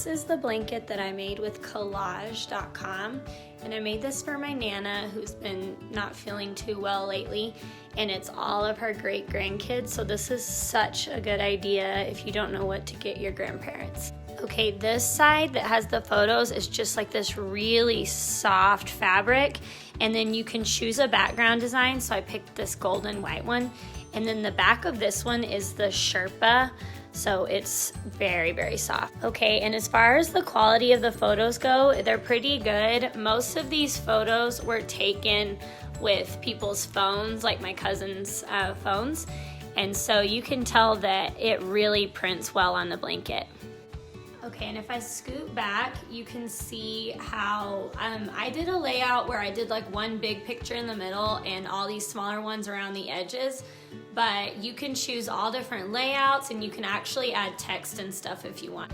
This is the blanket that I made with collage.com, and I made this for my Nana who's been not feeling too well lately, and it's all of her great grandkids, so this is such a good idea if you don't know what to get your grandparents. Okay, this side that has the photos is just like this really soft fabric, and then you can choose a background design, so I picked this golden white one, and then the back of this one is the Sherpa, so it's very, very soft. Okay, and as far as the quality of the photos go, they're pretty good. Most of these photos were taken with people's phones, like my cousin's phones, and so you can tell that it really prints well on the blanket. Okay, and if I scoot back, you can see how I did a layout where I did like one big picture in the middle and all these smaller ones around the edges, but you can choose all different layouts and you can actually add text and stuff if you want.